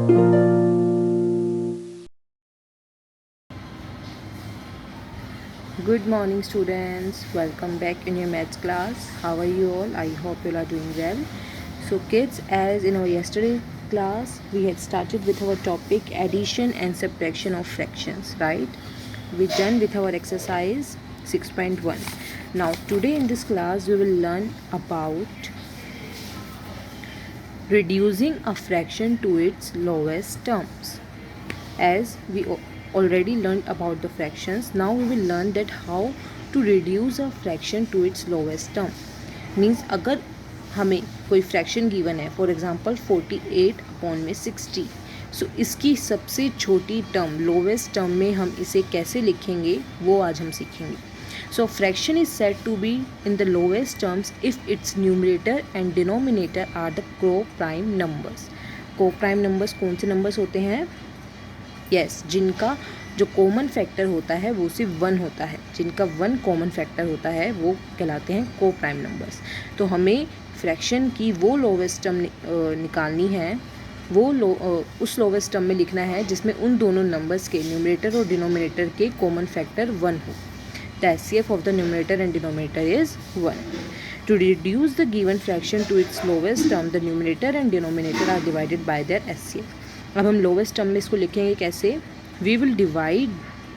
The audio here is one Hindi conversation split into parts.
Good morning students, welcome back in your maths class. How are you all? I hope you all are doing well. So kids, as in our yesterday class we had started with our topic addition and subtraction of fractions, right? We done with our exercise 6.1. Now today in this class we will learn about reducing a fraction to its lowest terms. As we already learned about the fractions, now we will learn that how to reduce a fraction to its lowest term. Means अगर हमें कोई फ्रैक्शन गिवन है, फॉर एग्जांपल 48 अपॉन में 60, सो इसकी सबसे छोटी टर्म लोवेस्ट टर्म में हम इसे कैसे लिखेंगे वो आज हम सीखेंगे. So fraction is said to be in the lowest terms if its numerator and denominator are the co-prime numbers. Co-prime numbers कौन से numbers होते हैं? Yes, जिनका जो कॉमन फैक्टर होता है वो सिर्फ 1 होता है, जिनका 1 कॉमन फैक्टर होता है वो कहलाते हैं को प्राइम नंबर्स. तो हमें फ्रैक्शन की वो लोवेस्ट टर्म निकालनी है, वो उस लोवेस्ट टर्म में लिखना है जिसमें उन दोनों नंबर्स के न्यूमरेटर और डिनोमिनेटर के कॉमन फैक्टर 1 हो. The SCF of the numerator and denominator is 1. To reduce the given fraction to its lowest term, the numerator and denominator are divided by their SCF. अब हम लोवेस्ट टर्म में इसको लिखेंगे कैसे? We will divide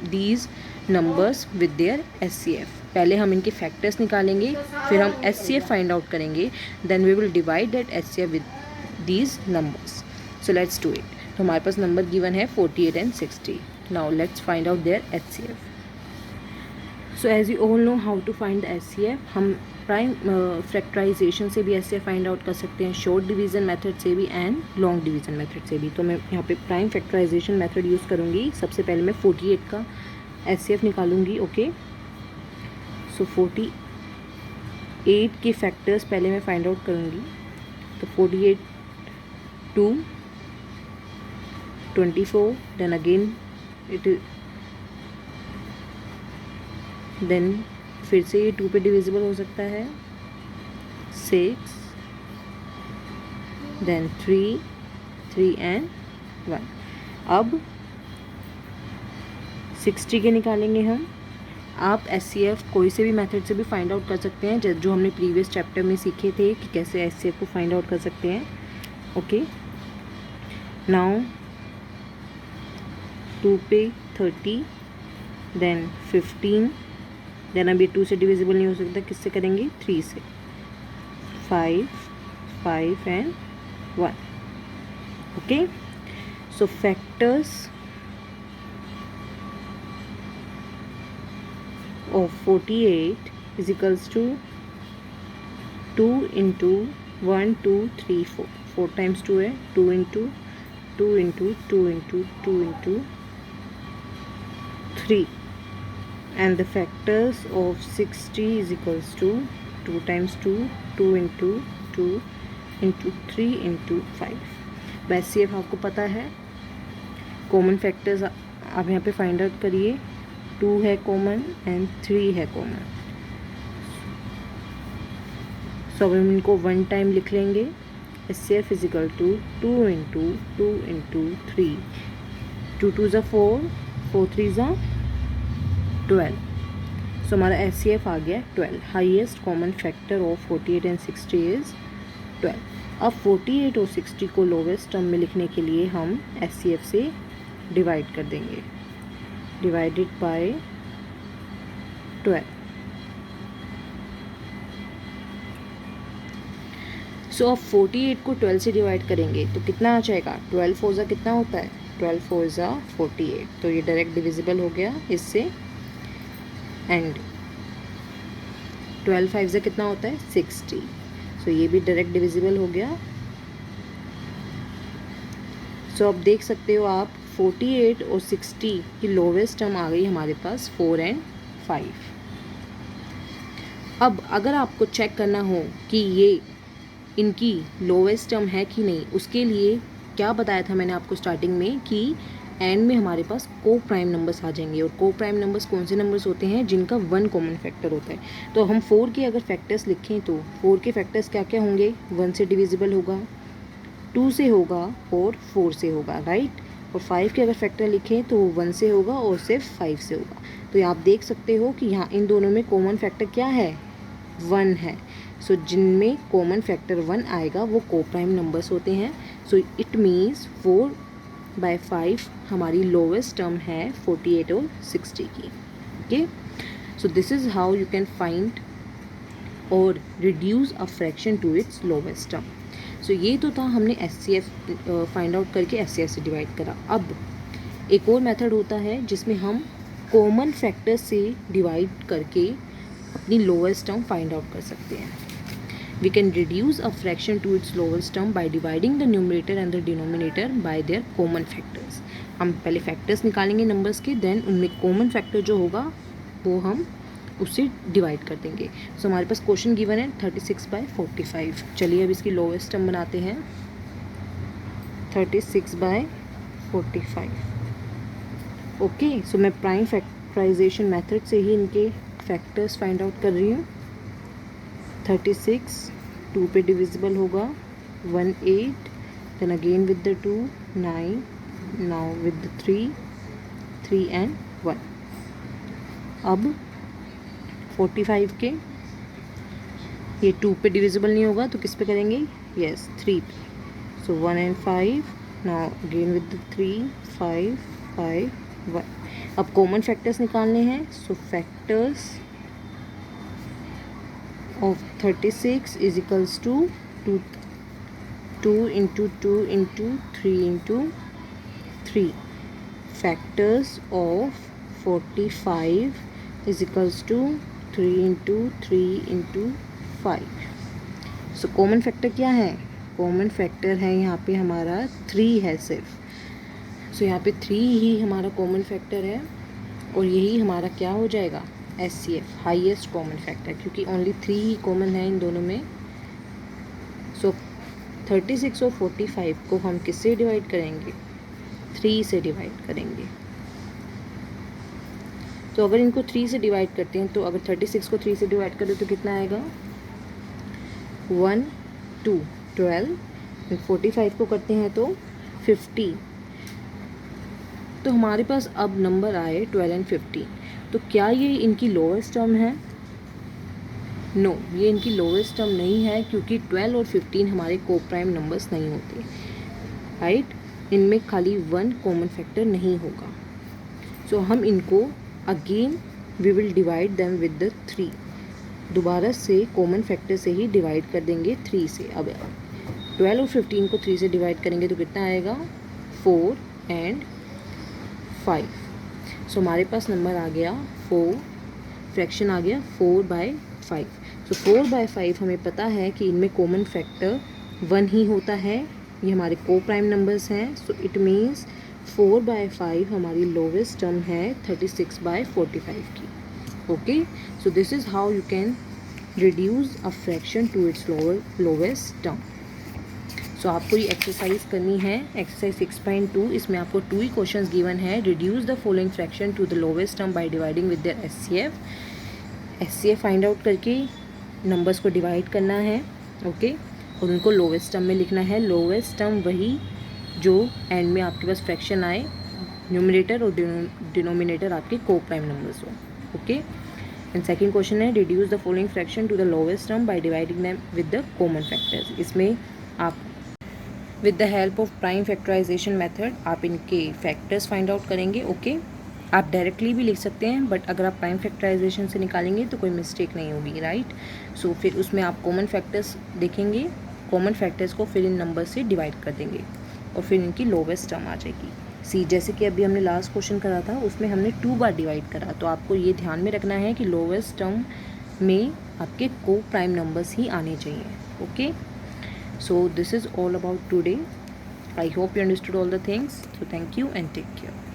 these numbers with their SCF. पहले हम इनके फैक्टर्स निकालेंगे, फिर हम SCF फाइंड आउट करेंगे, then we will divide that SCF with these numbers. So let's do it. तो हमारे पास नंबर गिवन है 48 and 60. Now let's find out their SCF. So as you all know how to find the SCF. हम प्राइम फैक्टराइजेशन से भी SCF फाइंड आउट कर सकते हैं, शॉर्ट डिवीज़न मेथड से भी एंड लॉन्ग डिवीज़न मेथड से भी. तो मैं यहाँ पे प्राइम फैक्टराइजेशन मेथड यूज़ करूँगी. सबसे पहले मैं 48 का SCF निकालूंगी. ओके, सो 48 के फैक्टर्स पहले मैं फाइंड आउट करूँगी. तो 48 2 24, देन अगेन इट देन फिर से ये 2 पे डिविजिबल हो सकता है, 6, देन 3 एंड 1. अब 60 के निकालेंगे हम. आप SCF कोई से भी मेथड से भी फाइंड आउट कर सकते हैं, जो हमने प्रीवियस चैप्टर में सीखे थे कि कैसे SCF को फाइंड आउट कर सकते हैं. ओके, नाउ 2 पे 30, देन 15, देन अब ये 2 से डिविजिबल नहीं हो सकता, किससे करेंगे? 3 से. 5 and 1. Okay, so factors of 48 is equals to 2 into 1 2 3 4. 4 times 2 है, 2 into 2 into 2 into 2 into 3. And the factors of 60 is equals to 2 times 2, 2 into 2 into 3 into 5. वैसे अब आपको पता है कॉमन फैक्टर्स आप यहाँ पे फाइंड आउट करिए. 2 है कॉमन एंड 3 है कॉमन. सो अब हम इनको 1 टाइम लिख लेंगे. SCF is equal to 2 into 2 into 3. 2 2 ज़ा 4, 4 3 ज़ा 12. सो हमारा SCF आ गया 12. Highest common factor of 48 and 60 is 12. अब 48 और 60 को लोवेस्ट टर्म में लिखने के लिए हम SCF से डिवाइड कर देंगे. Divided by 12. सो अब 48 को 12 से डिवाइड करेंगे तो कितना आ जाएगा? 12 4 ज़ा कितना होता है? 12 4 ज़ा 48. तो ये डायरेक्ट डिविजिबल हो गया इससे. एंड 12 5 ज़ा कितना होता है? 60. सो ये भी डायरेक्ट डिविजिबल हो गया. सो अब देख सकते हो आप 48 और 60 की लोवेस्ट टर्म आ गई हमारे पास 4 एंड 5. अब अगर आपको चेक करना हो कि ये इनकी लोवेस्ट टर्म है कि नहीं, उसके लिए क्या बताया था मैंने आपको स्टार्टिंग में कि एंड में हमारे पास को प्राइम नंबर्स आ जाएंगे. और को प्राइम नंबर्स कौन से नंबर्स होते हैं? जिनका 1 कॉमन फैक्टर होता है. तो हम 4 के अगर फैक्टर्स लिखें तो 4 के फैक्टर्स क्या क्या होंगे? 1 से डिविजिबल होगा, 2 से होगा और 4 से होगा, राइट। और 5 के अगर फैक्टर लिखें तो वो 1 से होगा और सिर्फ 5 से होगा। तो आप देख सकते हो कि यहाँ इन दोनों में कॉमन फैक्टर क्या है, 1 है। सो जिनमें कॉमन फैक्टर 1 आएगा वो कोप्राइम नंबर्स होते हैं। सो इट मीन्स 4/5 हमारी लोवेस्ट टर्म है 48 और 60 की। Okay, so this is how you can find और reduce a fraction to its lowest term. सो ये तो था, हमने SCF फाइंड आउट करके SCF से डिवाइड करा। अब एक और मेथड होता है जिसमें हम कॉमन फैक्टर से डिवाइड करके अपनी लोवेस्ट टर्म फाइंड आउट कर सकते हैं। We can reduce a fraction to its lowest term by dividing the numerator and the denominator by their common factors. हम पहले फैक्टर्स निकालेंगे नंबर्स के, देन उनमें कॉमन फैक्टर जो होगा वो हम उससे डिवाइड कर देंगे। सो हमारे पास क्वेश्चन गिवन है 36/45। चलिए अब इसकी लोवेस्ट टर्म बनाते हैं, 36/45। ओके, सो मैं प्राइम फैक्टराइजेशन मेथड से ही इनके फैक्टर्स फाइंड आउट कर रही हूँ। 36 2 पे डिविजिबल होगा, 1 8, then again with the 2 9, now with the 3 and 1। अब 45 के ये 2 पे डिविजिबल नहीं होगा तो किस पे करेंगे, यस 3 पे। So 1 and 5, now again with the 3 5 5 1। अब कॉमन फैक्टर्स निकालने हैं। So factors of 36 is equals to 2 into 2 into 3 into 3। Factors of 45 is equals to 3 into 3 into 5। So common factor क्या है, कॉमन फैक्टर है यहाँ पे हमारा 3 है सिर्फ। सो यहाँ पे 3 ही हमारा कॉमन फैक्टर है और यही हमारा क्या हो जाएगा, SCF हाईएस्ट कॉमन फैक्टर, क्योंकि ओनली 3 ही कॉमन है इन दोनों में। सो 36 और 45 को हम किससे डिवाइड करेंगे, 3 से डिवाइड करेंगे। तो अगर इनको 3 से डिवाइड करते हैं, तो अगर 36 को 3 से डिवाइड करें तो कितना आएगा, 1 2 12, 45 को करते हैं तो 50। तो हमारे पास अब नंबर आए 12 एंड 50। तो क्या ये इनकी लोवेस्ट टर्म है, नो, ये इनकी लोवेस्ट टर्म नहीं है, क्योंकि 12 और 15 हमारे कोप्राइम नंबर्स नहीं होते, राइट। इनमें खाली 1 कॉमन फैक्टर नहीं होगा। सो हम इनको again we will divide them with the 3। दोबारा से कॉमन फैक्टर से ही डिवाइड कर देंगे 3 से। अब 12 और 15 को 3 से डिवाइड करेंगे तो कितना आएगा, 4 एंड 5। सो हमारे पास नंबर आ गया 4, फ्रैक्शन आ गया 4/5। सो 4/5 हमें पता है कि इनमें कॉमन फैक्टर 1 ही होता है, ये हमारे को प्राइम नंबर्स हैं। सो इट मीन्स 4/5 हमारी लोवेस्ट टर्म है 36/45 की। Okay, so this is how you can reduce a fraction to its lowest term. सो आपको ये एक्सरसाइज करनी है, एक्सरसाइज 6.2। इसमें आपको 2 ही क्वेश्चंस गिवन है। Reduce the following fraction to the lowest term by dividing with their SCF find out करके नंबर्स को डिवाइड करना है, ओके, और उनको लोवेस्ट टर्म में लिखना है। लोवेस्ट टर्म वही जो एंड में आपके पास फ्रैक्शन आए, न्यूमरेटर और डिनोमिनेटर आपके को प्राइम नंबर्स हो, ओके। एंड सेकंड क्वेश्चन है reduce the following fraction to the lowest term by dividing them with the common factors. इसमें आप with the help of prime factorization method आप इनके फैक्टर्स फाइंड आउट करेंगे, ओके। आप डायरेक्टली भी लिख सकते हैं, बट अगर आप प्राइम फैक्टराइजेशन से निकालेंगे तो कोई मिस्टेक नहीं होगी, राइट। सो फिर उसमें आप कॉमन फैक्टर्स देखेंगे, कॉमन फैक्टर्स को फिर इन नंबर से डिवाइड कर देंगे और फिर इनकी लोवेस्ट टर्म आ जाएगी। सी जैसे कि अभी हमने लास्ट क्वेश्चन करा था उसमें हमने 2 बार डिवाइड करा, तो आपको ये ध्यान में रखना है कि लोवेस्ट टर्म में आपके को प्राइम नंबर्स ही आने चाहिए, okay. So this is all about today. I hope you understood all the things. So thank you and take care.